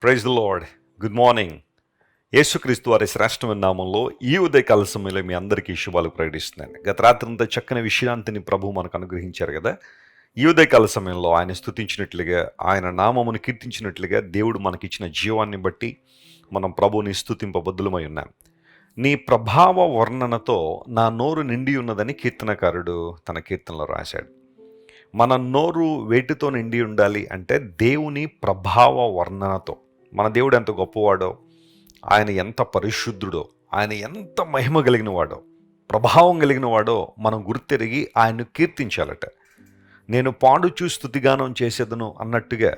Praise the lord. Good morning. యేసుక్రీస్తు వారి శ్రేష్టమైన నామంలో ఈ ఉదయకాల సమయంలో మీ అందరికీ శుభాలు ప్రకటిస్తున్నాను. గత రాత్రంతా చక్కని విశ్రాంతిని ప్రభు మనకు అనుగ్రహించారు కదా. ఈ ఉదయకాల సమయంలో ఆయన స్తుతించినట్లుగా, ఆయన నామమును కీర్తించినట్లుగా దేవుడు మనకిచ్చిన జీవాన్ని బట్టి మనం ప్రభువుని స్తుతింపబద్దులమై ఉన్నాం. నీ ప్రభావ వర్ణనతో నా నోరు నిండి ఉన్నదని కీర్తనకారుడు తన కీర్తనలో రాశాడు. మన నోరు వేటితో నిండి ఉండాలి అంటే దేవుని ప్రభావ వర్ణనతో. మన దేవుడు ఎంత గొప్పవాడో, ఆయన ఎంత పరిశుద్ధుడో, ఆయన ఎంత మహిమ కలిగిన వాడో, ప్రభావం కలిగిన వాడో మనం గుర్తెరిగి ఆయన్ను కీర్తించాలట. నేను పాడుచూ స్తుతిగానం చేసేదను అన్నట్టుగా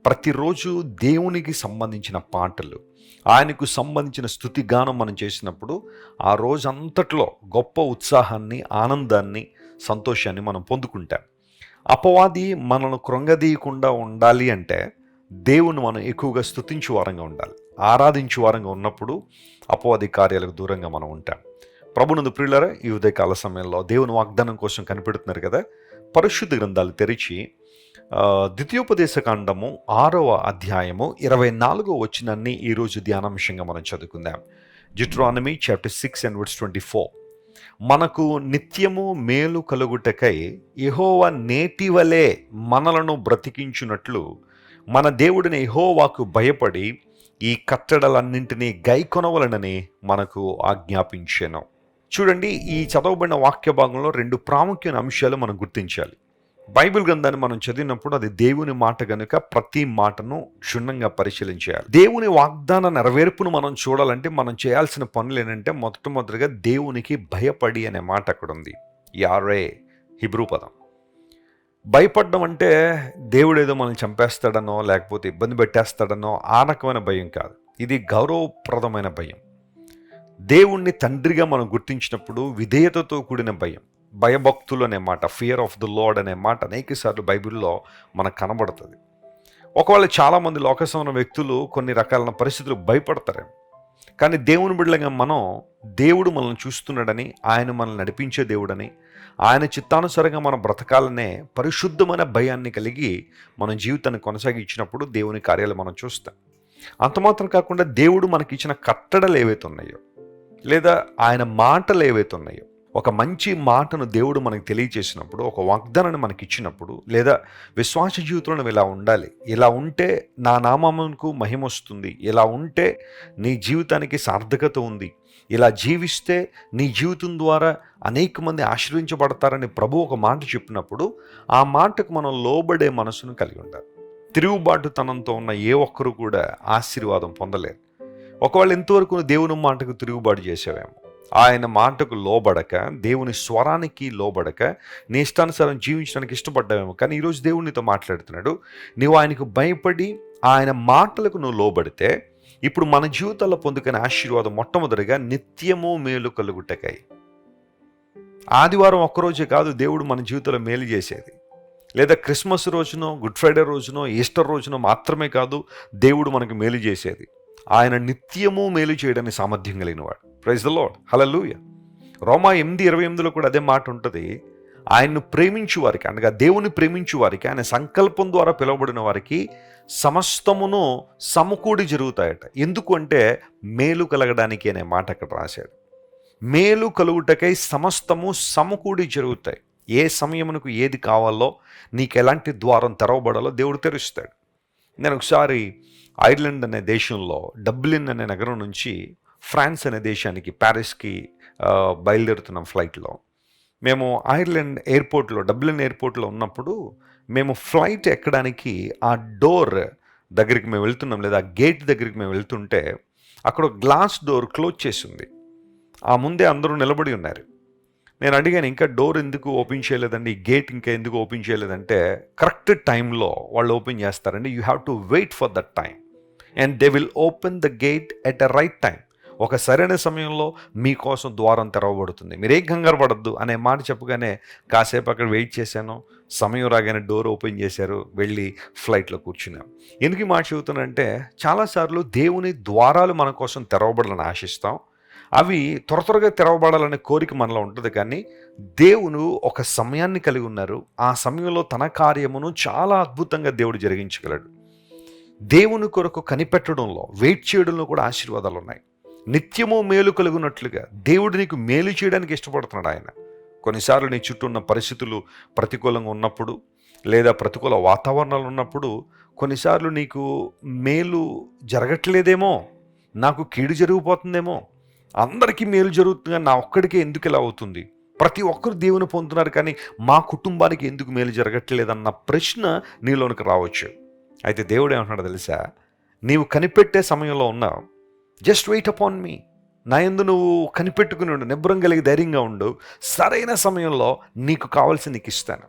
ప్రతిరోజు దేవునికి సంబంధించిన పాటలు, ఆయనకు సంబంధించిన స్తుతిగానం మనం చేసినప్పుడు ఆ రోజంతట్లో గొప్ప ఉత్సాహాన్ని, ఆనందాన్ని, సంతోషాన్ని మనం పొందుకుంటాం. అపవాది మనను కృంగదీయకుండా ఉండాలి అంటే దేవుని మనం ఎక్కువగా స్తుతించు వారంగా ఉండాలి. ఆరాధించు వారంగా ఉన్నప్పుడు అపవాది కార్యాలకు దూరంగా మనం ఉంటాం. ప్రభునందు ప్రియులారా, ఈ ఉదయకాల సమయంలో దేవుని వాగ్దానం కోసం కనిపెడుతున్నారు కదా. పరిశుద్ధ గ్రంథాలు తెరిచి ద్వితీయోపదేశకాండము 6వ అధ్యాయము 24వ వచనాన్ని ఈరోజు ధ్యానాంశంగా మనం చదువుకుందాం. డ్యూటెరోనమీ చాప్టర్ 6 and verse 24. మనకు నిత్యము మేలు కలుగుటకై యెహోవా నేటివలే మనలను బ్రతికించున్నట్లు మన దేవుడిని యెహోవాకు భయపడి ఈ కట్టడలన్నింటినీ గైకొనవలనని మనకు ఆజ్ఞాపించెను. చూడండి, ఈ చదవబడిన వాక్య భాగంలో 2 ప్రాముఖ్యమైన అంశాలు మనం గుర్తించాలి. బైబిల్ గ్రంథాన్ని మనం చదివినప్పుడు అది దేవుని మాట గనుక ప్రతి మాటను క్షుణ్ణంగా పరిశీలించాలి. దేవుని వాగ్దాన నెరవేర్పును మనం చూడాలంటే మనం చేయాల్సిన పనులు ఏంటంటే మొట్టమొదటిగా దేవునికి భయపడి అనే మాట అక్కడ ఉంది. యారే హిబ్రూ పదం. భయపడడం అంటే దేవుడు ఏదో మనల్ని చంపేస్తాడనో లేకపోతే ఇబ్బంది పెట్టేస్తాడనో ఆ రకమైన భయం కాదు. ఇది గౌరవప్రదమైన భయం. దేవుణ్ణి తండ్రిగా మనం గుర్తించినప్పుడు విధేయతతో కూడిన భయం. భయభక్తులు అనే మాట, ఫియర్ ఆఫ్ ద లార్డ్ అనే మాట అనేకసార్లు బైబిల్లో మనకు కనబడుతుంది. ఒకవేళ చాలామంది లోకసమైన వ్యక్తులు కొన్ని రకాలైన పరిస్థితులు భయపడతారేమో, కానీ దేవుని బిడ్డలుగా మనం దేవుడు మనల్ని చూస్తున్నాడని, ఆయన మనల్ని నడిపించే దేవుడని, ఆయన చిత్తానుసారంగా మనం బ్రతకాలనే పరిశుద్ధమైన భయాన్ని కలిగి మన జీవితాన్ని కొనసాగించినప్పుడు దేవుని కార్యాలు మనం చూస్తాం. అంత మాత్రం కాకుండా దేవుడు మనకిచ్చిన కట్టడలు ఏవైతే ఉన్నాయో లేదా ఆయన మాటలు ఏవైతే ఉన్నాయో, ఒక మంచి మాటను దేవుడు మనకు తెలియజేసినప్పుడు, ఒక వాగ్దానాన్ని మనకి ఇచ్చినప్పుడు, లేదా విశ్వాస జీవితంలో ఇలా ఉండాలి, ఇలా ఉంటే నా నామమునకు మహిమ వస్తుంది, ఇలా ఉంటే నీ జీవితానికి సార్థకత ఉంది, ఇలా జీవిస్తే నీ జీవితం ద్వారా అనేక మంది ఆశీర్వించబడతారని ప్రభు ఒక మాట చెప్పినప్పుడు ఆ మాటకు మనం లోబడే మనసును కలిగి ఉండాలి. తిరుగుబాటుతనంతో ఉన్న ఏ ఒక్కరు కూడా ఆశీర్వాదం పొందలేరు. ఒకవేళ ఎంతవరకు దేవుని మాటకు తిరుగుబాటు చేసేవేమో, ఆయన మాటకు లోబడక, దేవుని స్వరానికి లోబడక నీ ఇష్టానుసారం జీవించడానికి ఇష్టపడ్డావేమో, కానీ ఈరోజు దేవునితో మాట్లాడుతున్నాడు. నువ్వు ఆయనకు భయపడి ఆయన మాటలకు నువ్వు లోబడితే ఇప్పుడు మన జీవితాల్లో పొందుకునే ఆశీర్వాదం మొట్టమొదటిగా నిత్యము మేలు కలుగుటకై. ఆదివారం ఒక్కరోజే కాదు దేవుడు మన జీవితంలో మేలు చేసేది, లేదా క్రిస్మస్ రోజునో, గుడ్ ఫ్రైడే రోజునో, ఈస్టర్ రోజునో మాత్రమే కాదు దేవుడు మనకు మేలు చేసేది. ఆయన నిత్యము మేలు చేయడానికి సామర్థ్యం కలిగినవాడు. ప్రైజ్ ద లార్డ్, హల్లెలూయా. రోమా 8:28లో కూడా అదే మాట ఉంటుంది. ఆయన్ను ప్రేమించు వారికి, అనగా దేవుని ప్రేమించు వారికి, ఆయన సంకల్పం ద్వారా పిలువబడిన వారికి సమస్తమును సమకూడి జరుగుతాయట. ఎందుకు అంటే మేలు కలగడానికి అనే మాట అక్కడ రాశాడు. మేలు కలుగుటకై సమస్తము సమకూడి జరుగుతాయి. ఏ సమయమునకు ఏది కావాలో, నీకు ఎలాంటి ద్వారం తెరవబడాలో దేవుడు తెరుస్తాడు. నేను ఒకసారి ఐర్లాండ్ అనే దేశంలో డబ్లిన్ అనే నగరం నుంచి ఫ్రాన్స్ అనే దేశానికి, ప్యారిస్కి బయలుదేరుతున్నాం ఫ్లైట్లో. మేము ఐర్లాండ్ ఎయిర్పోర్ట్లో, డబ్లిన్ ఎయిర్పోర్ట్లో ఉన్నప్పుడు మేము ఫ్లైట్ ఎక్కడానికి ఆ డోర్ దగ్గరికి మేము వెళ్తున్నాం, లేదా ఆ గేట్ దగ్గరికి మేము వెళ్తుంటే అక్కడ గ్లాస్ డోర్ క్లోజ్ చేసి ఉంది. ఆ ముందే అందరూ నిలబడి ఉన్నారు. నేను అడిగాను, ఇంకా డోర్ ఎందుకు ఓపెన్ చేయలేదండి, ఈ గేట్ ఇంకా ఎందుకు ఓపెన్ చేయలేదంటే, కరెక్ట్ టైంలో వాళ్ళు ఓపెన్ చేస్తారండి. You have to wait for that time and they will open the gate at a right time. ఒక సరైన సమయంలో మీకోసం ద్వారం తెరవబడుతుంది, మీరేం కంగారు పడద్దు అనే మాట చెప్పగానే కాసేపు అక్కడ వెయిట్ చేశాను. సమయం రాగానే డోర్ ఓపెన్ చేశారు, వెళ్ళి ఫ్లైట్లో కూర్చున్నాం. ఎందుకు ఈ మాట చెబుతానంటే, చాలాసార్లు దేవుని ద్వారాలు మన కోసం తెరవబడాలని ఆశిస్తాం. అవి త్వరగా తెరవబడాలనే కోరిక మనలో ఉంటుంది, కానీ దేవుడు ఒక సమయాన్ని కలిగి ఉన్నారు. ఆ సమయంలో తన కార్యమును చాలా అద్భుతంగా దేవుడు జరిగించగలడు. దేవుని కొరకు కనిపెట్టడంలో, వెయిట్ చేయడంలో కూడా ఆశీర్వాదాలు ఉన్నాయి. నిత్యము మేలు కలుగునట్లుగా దేవుడు నీకు మేలు చేయడానికి ఇష్టపడుతున్నాడు ఆయన. కొన్నిసార్లు నీ చుట్టూ ఉన్న పరిస్థితులు ప్రతికూలంగా ఉన్నప్పుడు, లేదా ప్రతికూల వాతావరణాలు ఉన్నప్పుడు కొన్నిసార్లు నీకు మేలు జరగట్లేదేమో, నాకు కీడు జరిగిపోతుందేమో, అందరికీ మేలు జరుగుతుంది, నా ఒక్కడికే ఎందుకు ఇలా అవుతుంది, ప్రతి ఒక్కరు దేవుని పొందుతున్నారు కానీ మా కుటుంబానికి ఎందుకు మేలు జరగట్లేదన్న ప్రశ్న నీలోనికి రావచ్చు. అయితే దేవుడు ఏమంటున్నాడు తెలుసా? నీవు కనిపెట్టే సమయంలో ఉన్నావు. Just wait upon me. నా యందు నువ్వు కనిపెట్టుకుని ఉండు, నిబ్బరం కలిగి ధైర్యంగా ఉండు. సరైన సమయంలో నీకు కావాల్సి నీకు ఇస్తాను.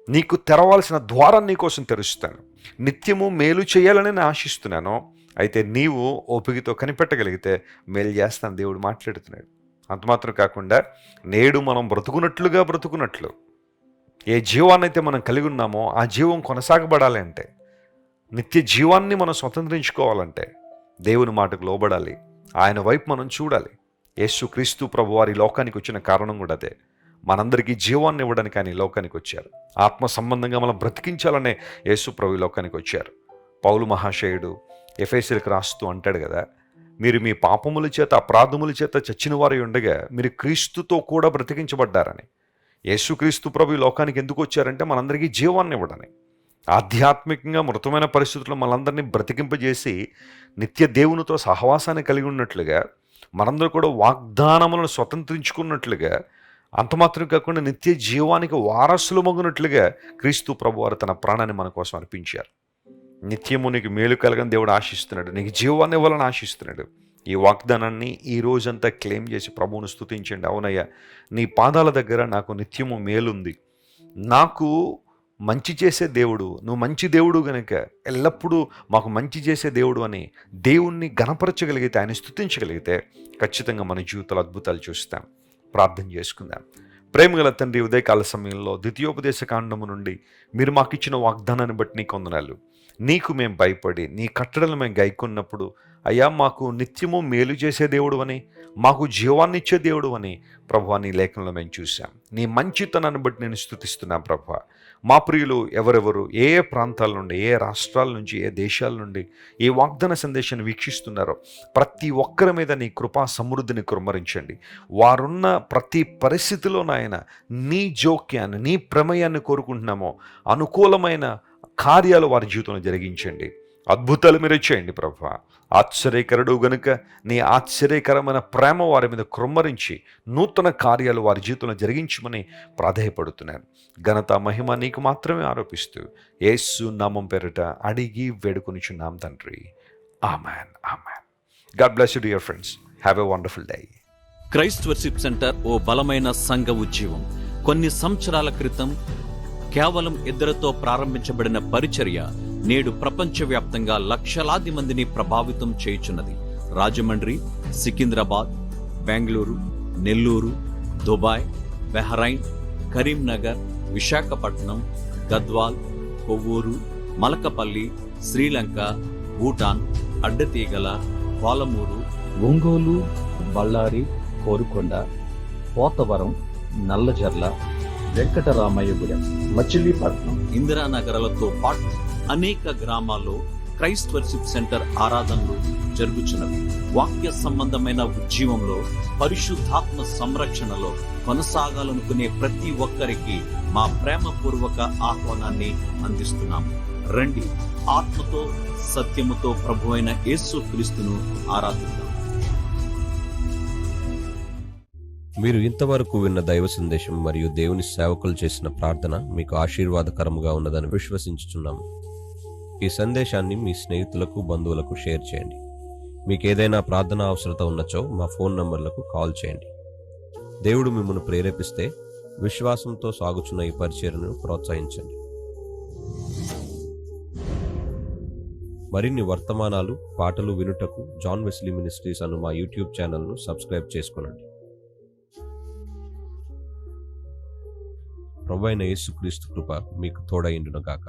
నీకు తెరవాల్సిన ద్వారం నీకోసం తెరుస్తాను. నిత్యము మేలు చేయాలని నేను ఆశిస్తున్నాను. అయితే నీవు ఓపికతో కనిపెట్టగలిగితే మేలు చేస్తాను దేవుడు మాట్లాడుతున్నాడు. అంత మాత్రం కాకుండా నేడు మనం బ్రతుకున్నట్లు ఏ జీవాన్నైతే మనం కలిగి ఉన్నామో ఆ జీవం కొనసాగబడాలి అంటే, నిత్య జీవాన్ని మనం స్వతంత్రించుకోవాలంటే దేవుని మాటకు లోబడాలి. ఆయన వైపు మనం చూడాలి. యేసుక్రీస్తు ప్రభువారి లోకానికి వచ్చిన కారణం కూడా అదే. మనందరికీ జీవాన్ని ఇవ్వడానికి ఆయన ఈ లోకానికి వచ్చారు. ఆత్మ సంబంధంగా మనం బ్రతికించాలనే యేసు ప్రభు ఈ లోకానికి వచ్చారు. పౌలు మహాశయుడు ఎఫెసీయులకు రాస్తూ అంటాడు కదా, మీరు మీ పాపముల చేత అపరాధముల చేత చచ్చిన వారు ఉండగా మీరు క్రీస్తుతో కూడా బ్రతికించబడ్డారని. యేసుక్రీస్తు ప్రభు ఈ లోకానికి ఎందుకు వచ్చారంటే మనందరికీ జీవాన్ని ఇవ్వడానికి. ఆధ్యాత్మికంగా మృతమైన పరిస్థితుల్లో మనందరినీ బ్రతికింపజేసి నిత్య దేవునితో సహవాసాన్ని కలిగి ఉన్నట్లుగా, మనందరూ కూడా వాగ్దానములను స్వతంత్రించుకున్నట్లుగా, అంత మాత్రం కాకుండా నిత్య జీవానికి వారసులు మగునట్లుగా క్రీస్తు ప్రభువారు తన ప్రాణాన్ని మన కోసం అర్పించారు. నిత్యము నీకు మేలు కలగని దేవుడు ఆశిస్తున్నాడు, నీకు జీవాన్ని ఇవ్వాలని ఆశిస్తున్నాడు. ఈ వాగ్దానాన్ని ఈ రోజంతా క్లెయిమ్ చేసి ప్రభువును స్తుతించండి. అవునయ్యా, నీ పాదాల దగ్గర నాకు నిత్యము మేలుంది, నాకు మంచి చేసే దేవుడు, నువ్వు మంచి దేవుడు గనుక ఎల్లప్పుడూ మాకు మంచి చేసే దేవుడు అని దేవుణ్ణి గణపరచగలిగితే, ఆయన స్తుతించగలిగితే ఖచ్చితంగా మన జీవితాలు అద్భుతాలు చూస్తాం. ప్రార్థన చేసుకుందాం. ప్రేమగల తండ్రి, ఉదయకాల సమయంలో ద్వితీయోపదేశ కాండము నుండి మీరు మాకు ఇచ్చిన వాగ్దానాన్ని బట్టి నీకు వందనాలు. నీకు మేము భయపడి నీ కట్టడలు మేము గైకొన్నప్పుడు అయ్యా మాకు నిత్యము మేలు చేసే దేవుడు అని, మాకు జీవాన్ని ఇచ్చే దేవుడు అని ప్రభువా నీ లేఖనంలో మేము చూసాం. నీ మంచితనాన్ని బట్టి నేను స్తుతిస్తున్నాను ప్రభువా. మా ప్రియులు ఎవరెవరు ఏ ఏ ప్రాంతాల నుండి, ఏ రాష్ట్రాల నుంచి, ఏ దేశాల నుండి ఈ వాగ్దాన సందేశాన్ని వీక్షిస్తున్నారో ప్రతి ఒక్కరి మీద నీ కృపా సమృద్ధిని కుమ్మరించండి. వారున్న ప్రతి పరిస్థితిలో నాయన నీ జోక్యాన్ని, నీ ప్రమేయాన్ని కోరుకుంటున్నామో అనుకూలమైన కార్యాలు వారి జీవితంలో జరిగించండి. అద్భుతాలు మీరు చేయండి ప్రభువా. ఆశ్చర్యకరుడు గనుక నీ ఆశ్చర్యకరమైన ప్రేమ వారి మీద కృమ్మరించి నూతన కార్యాలు వారి జీవితంలో జరిగించమని ప్రాధేయపడుతున్నాను. ఘనత మహిమ నీకు మాత్రమే ఆరోపిస్తూ యేసు నామం పేరిట అడిగి వేడుకొనిచున్నాం తండ్రి. Amen, amen. God bless you dear friends. Have a wonderful day. Christ Worship Centre ఓ బలమైన సంఘ ఉద్యమం. కొన్ని సంవత్సరాల క్రితం కేవలం ఇద్దరితో ప్రారంభించబడిన పరిచర్య నేడు ప్రపంచవ్యాప్తంగా లక్షలాది మందిని ప్రభావితం చేయుచున్నది. రాజమండ్రి, సికింద్రాబాద్, బెంగళూరు, నెల్లూరు, దుబాయ్, బెహ్రైన్, కరీంనగర్, విశాఖపట్నం, గద్వాల్, కొవ్వూరు, మలకపల్లి, శ్రీలంక, భూటాన్, అడ్డతీగల, పాలమూరు, ఒంగోలు, బళ్ళారి, కోరుకొండ, పోతవరం, నల్లజర్ల, వెంకటరామయ్యగూడెం, మచిలీపట్నం, ఇందిరానగర్లతో పాటు అనేక గ్రామాల్లో క్రైస్ట్ వర్షిప్ సెంటర్ ఆరాధనలు జరుగుచున్నవి. వాక్య సంబంధమైన ఉద్యమంలో, పరిశుద్ధాత్మ సంరక్షణలో కొనసాగాలనుకునే ప్రతి ఒక్కరికి మా ప్రేమపూర్వక ఆహ్వానాన్ని అందిస్తున్నాము. రండి, ఆత్మతో సత్యముతో ప్రభువైన యేసుక్రీస్తును ఆరాధిద్దాం. మీరు ఇంతవరకు విన్న దైవ సందేశం మరియు దేవుని సేవకులు చేసిన ప్రార్థన మీకు ఆశీర్వాదకరముగా ఉన్నదని విశ్వసించుచున్నాము. ఈ సందేశాన్ని మీ స్నేహితులకు, బంధువులకు షేర్ చేయండి. మీకు ఏదైనా ప్రార్థన అవసరత ఉన్నచో మా ఫోన్ నంబర్లకు కాల్ చేయండి. దేవుడు మిమ్మల్ని ప్రేరేపిస్తే విశ్వాసంతో సాగుచున్న ఈ పరిచర్యను ప్రోత్సహించండి. మరిన్ని వర్తమానాలు, పాటలు వినుటకు జాన్ వెస్లీ మినిస్ట్రీస్ అను మా యూట్యూబ్ ఛానల్ను సబ్స్క్రైబ్ చేసుకొనండి. ప్రభువైన యేసుక్రీస్తు కృప మీకు తోడైండును గాక.